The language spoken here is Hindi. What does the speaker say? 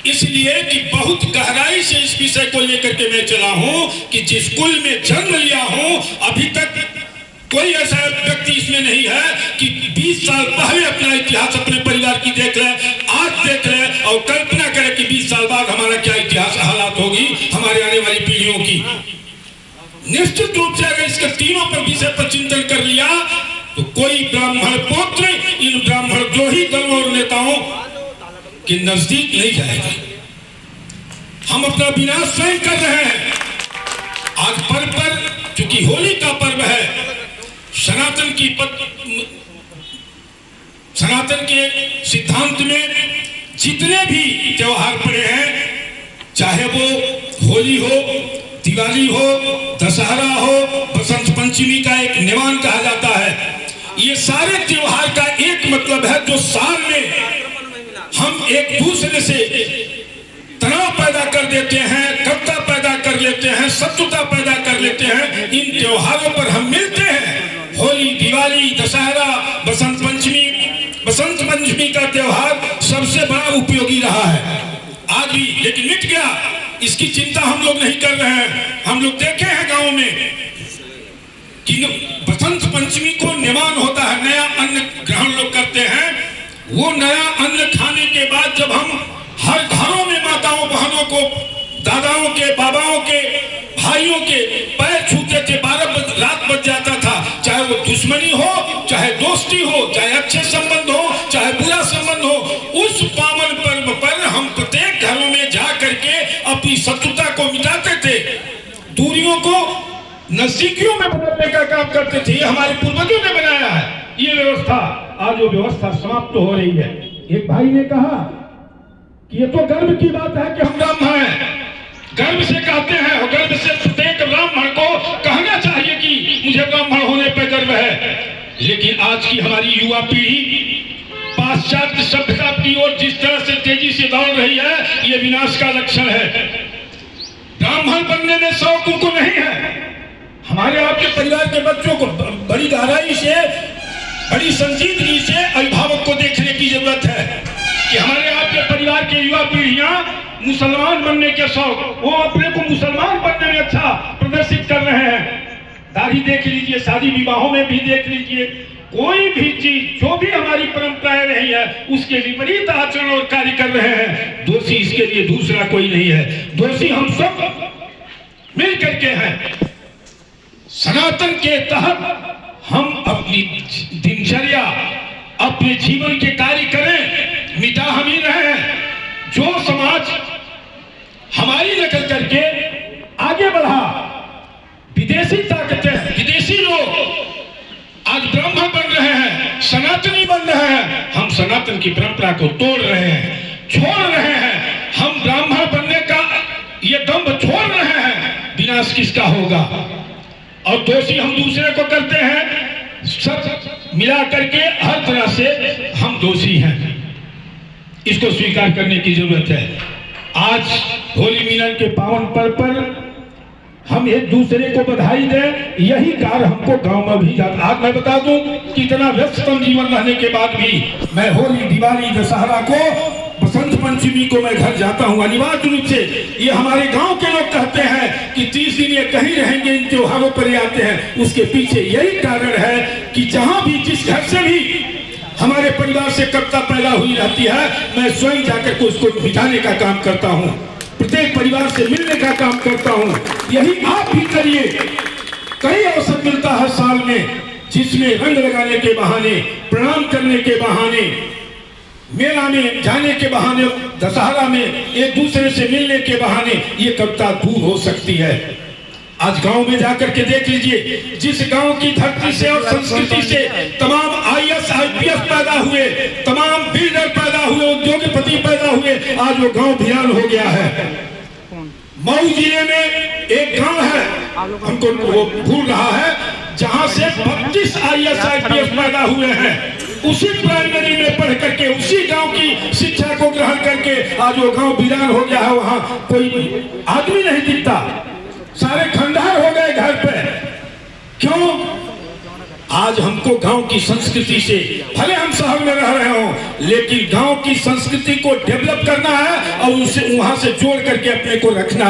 इसलिए कि बहुत गहराई से इस विषय को लेकर के मैं चला हूं कि जिस कुल में जन्म लिया हूं, अभी तक कोई ऐसा व्यक्ति इसमें नहीं है कि 20 साल पहले अपना इतिहास अपने परिवार की देख ले, आज देख ले और कल्पना करे कि 20 साल बाद हमारा क्या इतिहास हालात होगी हमारे आने वाली पीढ़ियों की। निश्चित रूप से अगर इसके तीनों पर विषय पर चिंतन कर लिया तो कोई ब्राह्मण पुत्र इन ब्राह्मण द्रोही दलों और नेताओं के नजदीक नहीं जाएगा। हम अपना विनाश स्वयं कर रहे हैं। आज पर्व पर चूंकि होली का पर्व है, सनातन के सिद्धांत में जितने भी त्योहार पड़े हैं, चाहे वो होली हो, दिवाली हो, दशहरा हो, बसंत पंचमी का एक निवान कहा जाता है, ये सारे त्योहार का एक मतलब है जो साल में हम एक दूसरे से तनाव पैदा कर देते हैं, कटुता पैदा कर लेते हैं, शत्रुता पैदा कर लेते हैं। इन त्योहारों पर हम मिलते हैं। होली, दिवाली, दशहरा, बसंत पंचमी का त्योहार सबसे बड़ा उपयोगी रहा है आज भी, लेकिन मिट गया। इसकी चिंता हम लोग नहीं कर रहे हैं। हम लोग देखे हैं गांव में कि बसंत पंचमी को निवान होता है, नया अन्न ग्रहण लोग करते हैं। वो नया अन्न खाने के बाद जब हम हर घरों में माताओं बहनों को, दादाओं के, बाबाओं के, भाइयों के पैर छूते थे, 12 रात बज जाता था। चाहे वो दुश्मनी हो, चाहे दोस्ती हो, चाहे अच्छे संबंध हो, चाहे बुरा संबंध हो, उस पावन पर्व पर हम प्रत्येक घरों में जा करके अपनी शत्रुता को मिटाते थे, दूरियों को नजदीकियों में बदलने का काम करते थे। ये हमारे पूर्वजों ने बनाया है ये व्यवस्था। आज वो व्यवस्था समाप्त हो रही है। एक भाई ने कहा कि ये तो गर्व की बात है कि हम ब्राह्मण हैं, गर्व से कहते हैं और गर्व से प्रत्येक ब्राह्मण को कहना चाहिए कि मुझे ब्राह्मण होने पर गर्व है। लेकिन आज की हमारी युवा पीढ़ी पाश्चात्य सभ्यता की ओर जिस तरह से तेजी से दौड़ रही है, ये विनाश का लक्षण है। ब्राह्मण बनने में शौक उनको नहीं है। हमारे आपके परिवार के बच्चों को बड़ी गहराई से, बड़ी संजीदगी से अभिभावक को देखने की जरूरत है कि हमारे आपके परिवार के युवा पीढ़ियां मुसलमान बनने के शौक, वो अपने को मुसलमान बनने में अच्छा प्रदर्शित कर रहे हैं। दाढ़ी देख लीजिए, शादी विवाहों में भी देख लीजिए, कोई भी चीज जो भी हमारी परंपराएं रही है उसके विपरीत आचरण और कार्य कर रहे हैं। दोषी इसके लिए दूसरा कोई नहीं है, दोषी हम सब मिल करके हैं। सनातन के तहत हम अपनी दिनचर्या, अपने जीवन के कार्य करें, मिटा हम ही रहे हैं। जो समाज हमारी नकल करके आगे बढ़ा, विदेशी ताकतें, विदेशी लोग आज ब्राह्मण बन रहे हैं, सनातनी बन रहे हैं। हम सनातन की परंपरा को तोड़ रहे हैं, छोड़ रहे हैं। हम ब्राह्मण बनने का ये दम्भ छोड़ रहे हैं। विनाश किसका होगा? और दोषी हम दूसरे को करते हैं। सब मिला करके हर तरह से हम दोषी हैं, इसको स्वीकार करने की जरूरत है। आज होली मिलन के पावन पर्व पर हम एक दूसरे को बधाई दें, यही कार्य हमको गांव में भी जाता। आज मैं बता दूं कि इतना व्यस्तम जीवन रहने के बाद भी मैं होली, दिवाली, दशहरा को, बसंत पंचमी को मैं घर जाता हूं अनिवार्य रूप से। ये हमारे गांव के लोग कहते हैं कि 30 दिन ये कहीं रहेंगे, इन त्योहारों पर आते हैं। उसके पीछे यही कारण है कि जहां भी, जिस घर से भी हमारे परिवार से कटुता पैदा हुई रहती है, मैं स्वयं जाकर के उसको मिटाने का काम करता हूं, प्रत्येक परिवार से मिलने का काम करता हूं। यही आप भी करिए। कई अवसर मिलता है साल में जिसमें रंग लगाने के बहाने, प्रणाम करने के बहाने, मेला में जाने के बहाने, दशहरा में एक दूसरे से मिलने के बहाने ये कटुता दूर हो सकती है। आज गांव में जाकर के देख लीजिए, जिस गांव की धरती से और संस्कृति से तमाम IAS IPS पैदा हुए, तमाम बिल्डर पैदा हुए, उद्योगपति पैदा हुए, आज वो गांव वीरान हो गया है। मऊ जिले में एक गांव है, हमको वो भूल रहा है, जहां से 32 IAS IPS पैदा हुए हैं। उसी प्राइमरी में पढ़ करके, उसी गांव की शिक्षा को ग्रहण करके आज वो गांव वीरान हो गया है। वहां कोई आदमी नहीं दिखता, सारे खंडहर हो गए घर पे। क्यों? आज हमको गांव की संस्कृति से, भले हम शहर में रह रहे हो, लेकिन गांव की संस्कृति को डेवलप करना है और उनसे वहां से जोड़ करके अपने को रखना